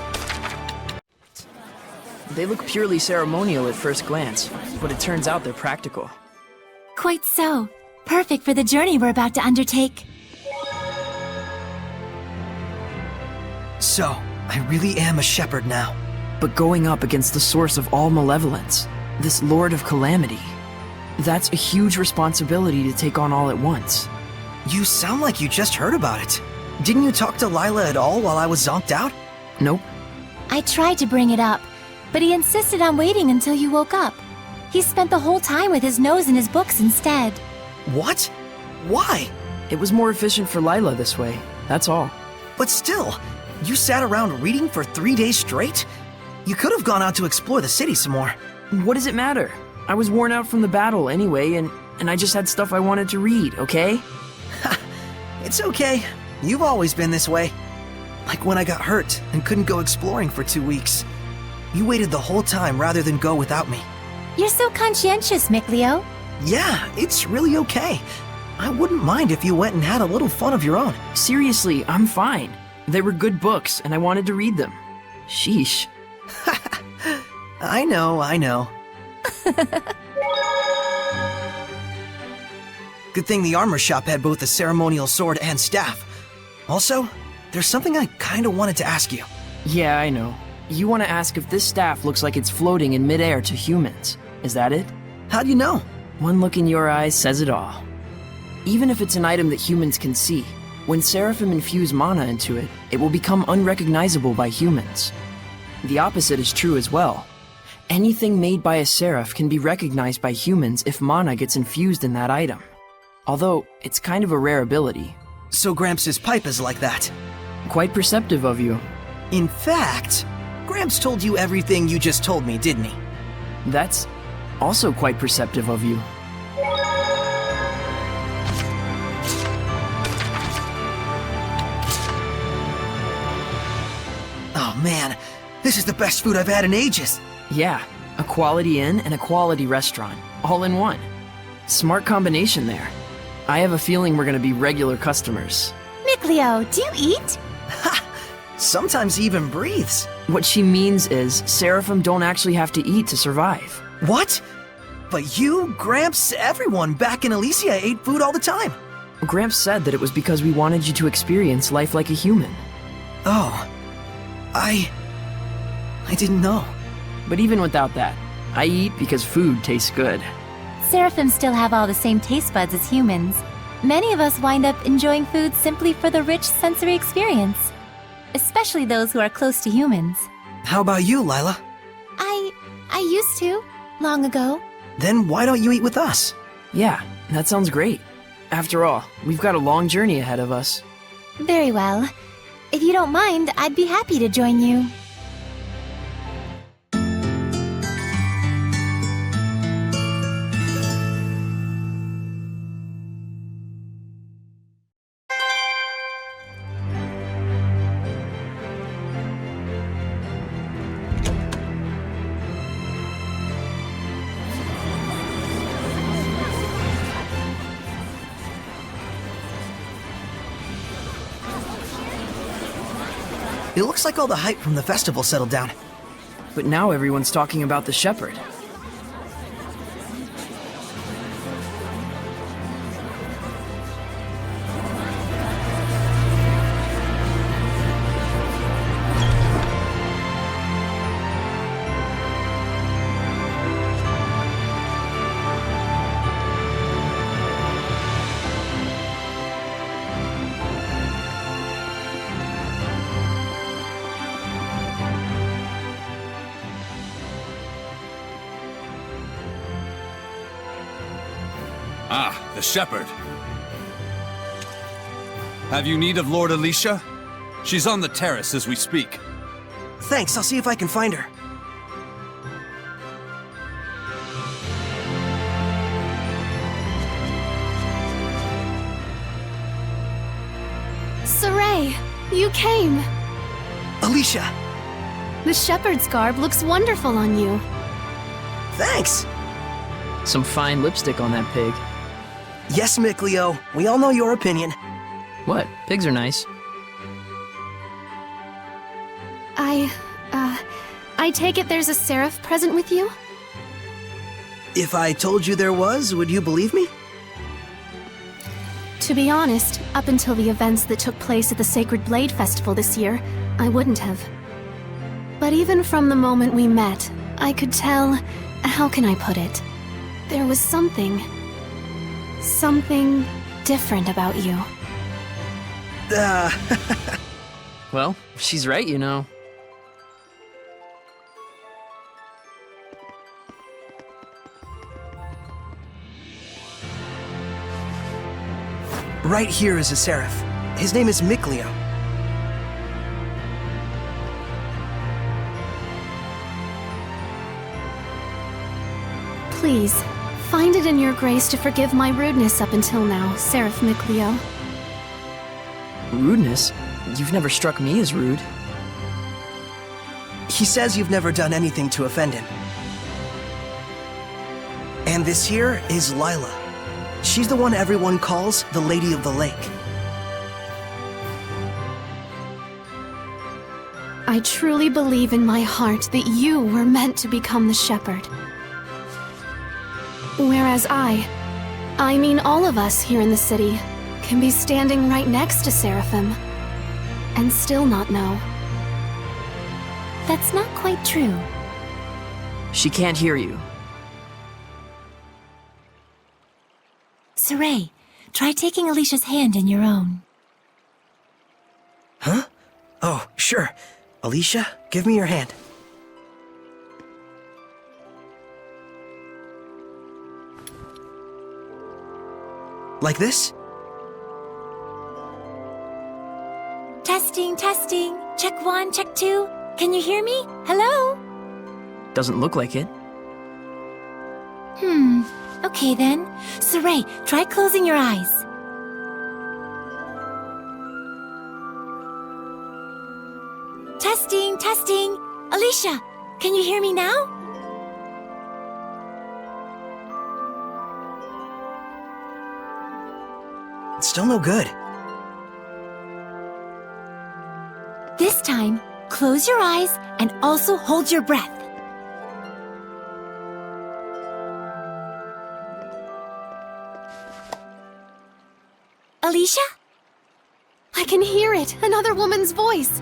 They look purely ceremonial at first glance, but it turns out they're practical. Quite so. Perfect for the journey we're about to undertake. So, I really am a shepherd now. But going up against the source of all malevolence, this Lord of Calamity, that's a huge responsibility to take on all at once. You sound like you just heard about it. Didn't you talk to Lila at all while I was zonked out? Nope. I tried to bring it up, but he insisted on waiting until you woke up. He spent the whole time with his nose in his books instead. What? Why? It was more efficient for Lila this way, that's all. But still, you sat around reading for 3 days straight? You could have gone out to explore the city some more. What does it matter? I was worn out from the battle anyway, and I just had stuff I wanted to read, okay? It's okay. You've always been this way. Like when I got hurt and couldn't go exploring for 2 weeks. You waited the whole time rather than go without me. You're so conscientious, Mikleo. Yeah, it's really okay. I wouldn't mind if you went and had a little fun of your own. Seriously, I'm fine. They were good books, and I wanted to read them. Sheesh. I know. Good thing the armor shop had both a ceremonial sword and staff. Also, there's something I kinda wanted to ask you. Yeah, I know. You want to ask if this staff looks like it's floating in midair to humans. Is that it? How do you know? One look in your eyes says it all. Even if it's an item that humans can see, when Seraphim infuse mana into it, it will become unrecognizable by humans. The opposite is true as well. Anything made by a Seraph can be recognized by humans if mana gets infused in that item. Although, it's kind of a rare ability. So Gramps' pipe is like that? Quite perceptive of you. In fact, Gramps told you everything you just told me, didn't he? That's also quite perceptive of you. Oh man, this is the best food I've had in ages. Yeah, a quality inn and a quality restaurant, all in one. Smart combination there. I have a feeling we're gonna be regular customers. Mikleo, do you eat? Ha! Sometimes he even breathes. What she means is, Seraphim don't actually have to eat to survive. What? But you, Gramps, everyone back in Elysia ate food all the time. Gramps said that it was because we wanted you to experience life like a human. Oh. I didn't know. But even without that, I eat because food tastes good. Seraphim still have all the same taste buds as humans. Many of us wind up enjoying food simply for the rich sensory experience. Especially those who are close to humans. How about you, Lila? I used to, long ago. Then why don't you eat with us? Yeah, that sounds great. After all, we've got a long journey ahead of us. Very well. If you don't mind, I'd be happy to join you. It looks like all the hype from the festival settled down. But now everyone's talking about the shepherd. Ah, the shepherd. Have you need of Lord Alicia? She's on the terrace as we speak. Thanks, I'll see if I can find her. Saray, you came. Alicia! The shepherd's garb looks wonderful on you. Thanks! Some fine lipstick on that pig. Yes, Mikleo, we all know your opinion. What? Pigs are nice. I take it there's a Seraph present with you? If I told you there was, would you believe me? To be honest, up until the events that took place at the Sacred Blade Festival this year, I wouldn't have. But even from the moment we met, I could tell... how can I put it? There was something different about you. Well, she's right, you know. Right here is a Seraph. His name is Mikleo. Please, find it in your grace to forgive my rudeness up until now, Seraph Mikleo. Rudeness? You've never struck me as rude. He says you've never done anything to offend him. And this here is Lila. She's the one everyone calls the Lady of the Lake. I truly believe in my heart that you were meant to become the shepherd. Whereas I mean all of us here in the city, can be standing right next to Seraphim and still not know. That's not quite true. She can't hear you. Saray, try taking Alicia's hand in your own. Huh? Oh, sure. Alicia, give me your hand. Like this? Testing, testing. Check 1, check 2. Can you hear me? Hello? Doesn't look like it. Okay then. Saray, try closing your eyes. Testing, testing. Alicia, can you hear me now? It's still no good. This time, close your eyes and also hold your breath. Alicia? I can hear it! Another woman's voice!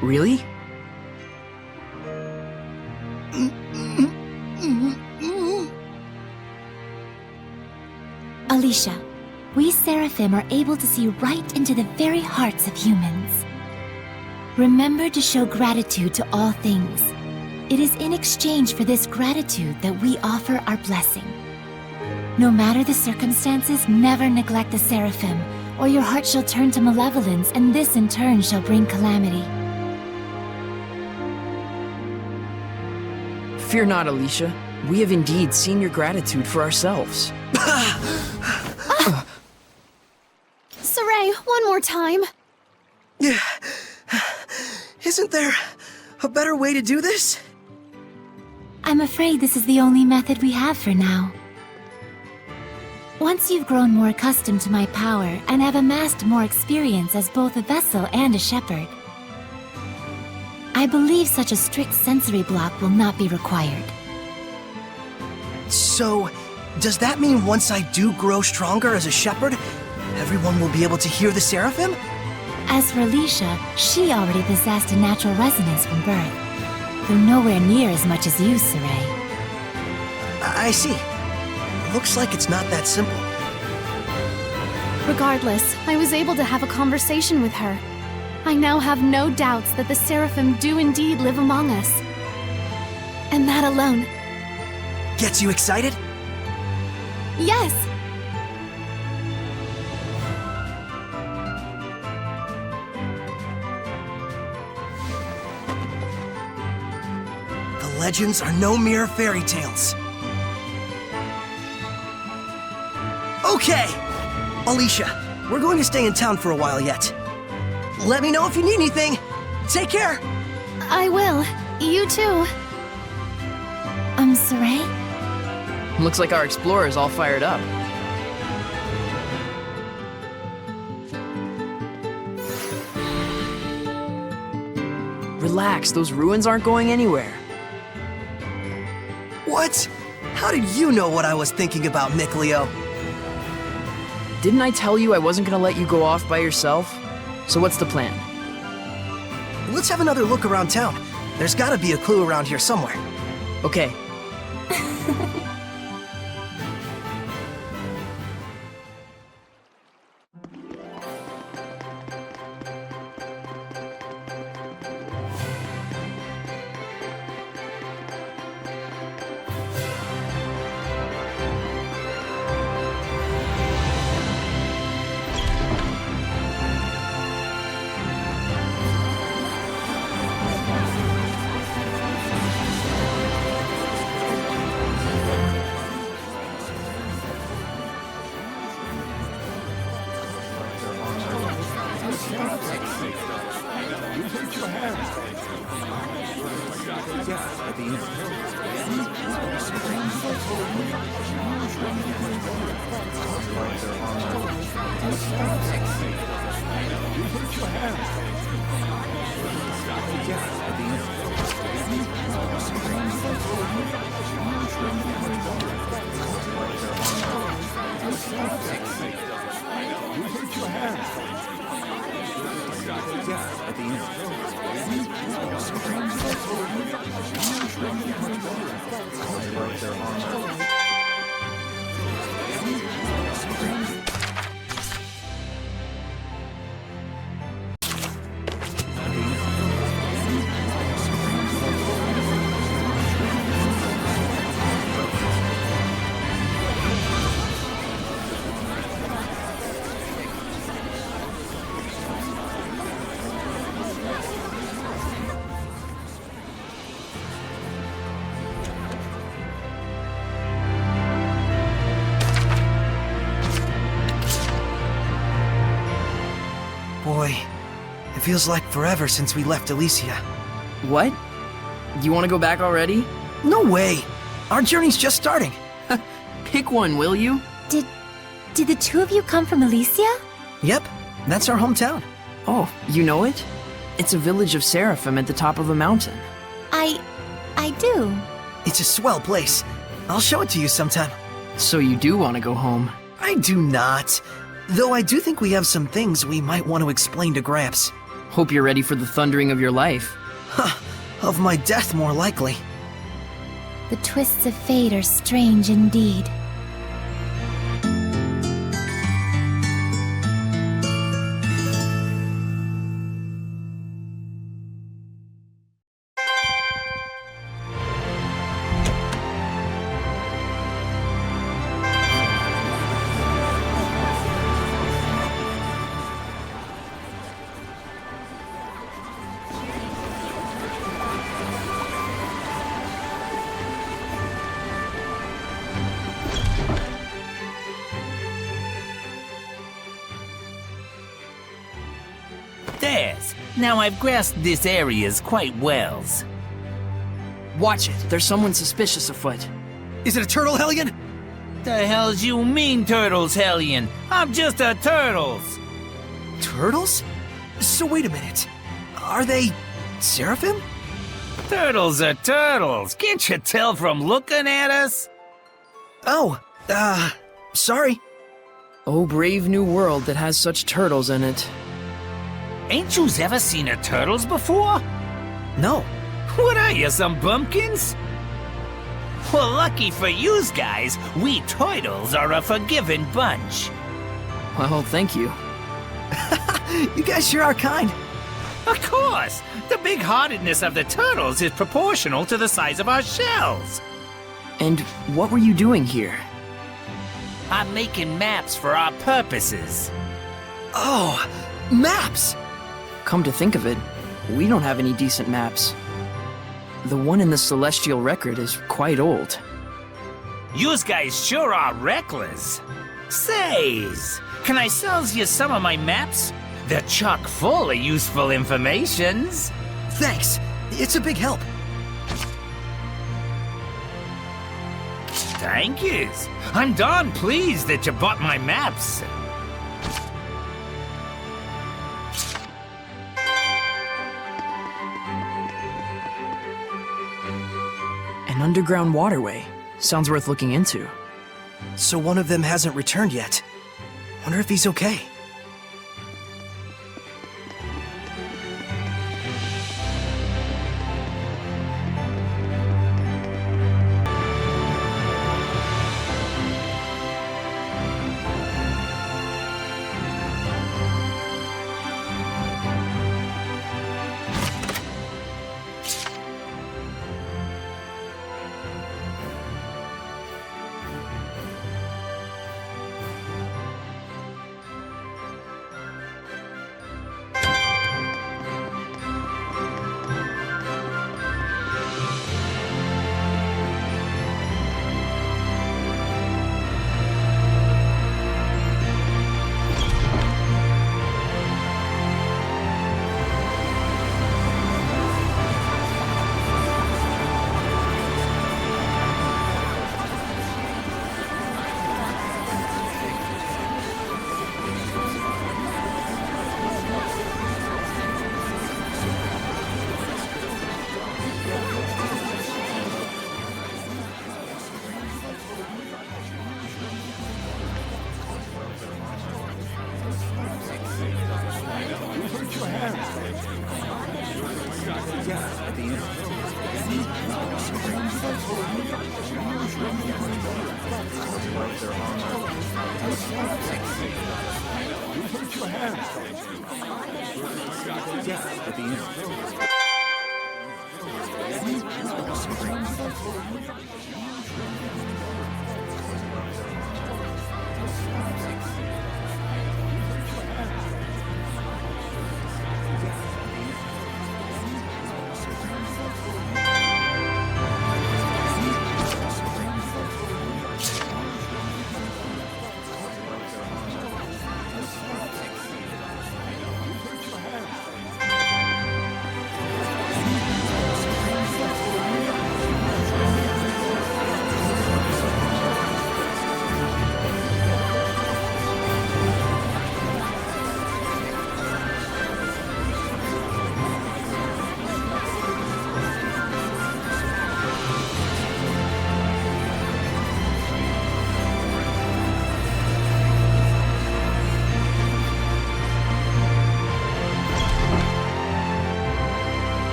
Really? Alicia, we Seraphim are able to see right into the very hearts of humans. Remember to show gratitude to all things. It is in exchange for this gratitude that we offer our blessing. No matter the circumstances, never neglect the Seraphim, or your heart shall turn to malevolence, and this in turn shall bring calamity. Fear not, Alicia. We have indeed seen your gratitude for ourselves. Saray, one more time. Yeah. Isn't there a better way to do this? I'm afraid this is the only method we have for now. Once you've grown more accustomed to my power and have amassed more experience as both a vessel and a shepherd, I believe such a strict sensory block will not be required. So, does that mean once I do grow stronger as a shepherd, everyone will be able to hear the Seraphim? As for Alicia, she already possessed a natural resonance from birth, though nowhere near as much as you, Saray. I see. Looks like it's not that simple. Regardless, I was able to have a conversation with her. I now have no doubts that the Seraphim do indeed live among us. And that alone... Gets you excited? Yes! The legends are no mere fairy tales. Okay! Alicia, we're going to stay in town for a while yet. Let me know if you need anything. Take care! I will. You too. Saray? Looks like our explorer's all fired up. Relax, those ruins aren't going anywhere. What? How did you know what I was thinking about, Mikleo? Didn't I tell you I wasn't gonna let you go off by yourself? So what's the plan? Let's have another look around town. There's gotta be a clue around here somewhere. Okay. Boy, it feels like forever since we left Elysia. What? You want to go back already? No way! Our journey's just starting. Pick one, will you? Did the two of you come from Elysia? Yep, that's our hometown. Oh, you know it? It's a village of Seraphim at the top of a mountain. I do. It's a swell place. I'll show it to you sometime. So you do want to go home? I do not. Though I do think we have some things we might want to explain to Gramps. Hope you're ready for the thundering of your life. Huh, of my death more likely. The twists of fate are strange indeed. There's. Now I've grasped this areas quite well. Watch it. There's someone suspicious afoot. Is it a turtle, Hellion? The hell's you mean, Turtles, Hellion? I'm just a Turtles! Turtles? So wait a minute. Are they Seraphim? Turtles are turtles. Can't you tell from looking at us? Oh, sorry. Oh, brave new world that has such turtles in it. Ain't yous ever seen a turtles before? No. What are you, some bumpkins? Well, lucky for yous guys, we turtles are a forgiving bunch. Well, thank you. You guys sure are kind. Of course! The big-heartedness of the turtles is proportional to the size of our shells. And what were you doing here? I'm making maps for our purposes. Oh, maps! Come to think of it, we don't have any decent maps. The one in the Celestial Record is quite old. Yous guys sure are reckless. Says, can I sells you some of my maps? They're chock full of useful informations. Thanks. It's a big help. Thank yous. I'm darn pleased that you bought my maps. underground waterway. Sounds worth looking into. So one of them hasn't returned yet. Wonder if he's okay.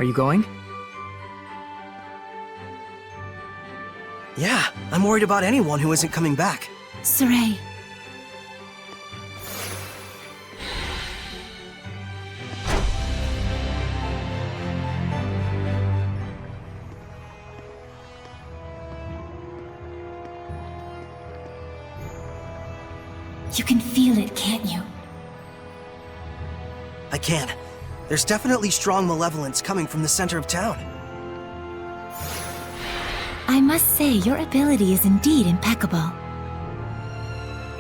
Are you going? Yeah, I'm worried about anyone who isn't coming back. Saray. You can feel it, can't you? I can. There's definitely strong malevolence coming from the center of town. I must say, your ability is indeed impeccable.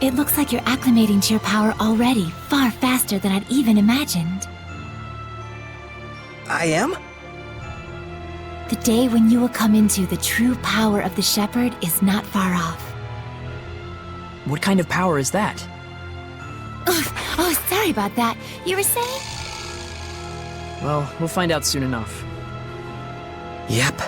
It looks like you're acclimating to your power already, far faster than I'd even imagined. I am? The day when you will come into the true power of the Shepherd is not far off. What kind of power is that? Oh, sorry about that. You were saying? Well, we'll find out soon enough. Yep.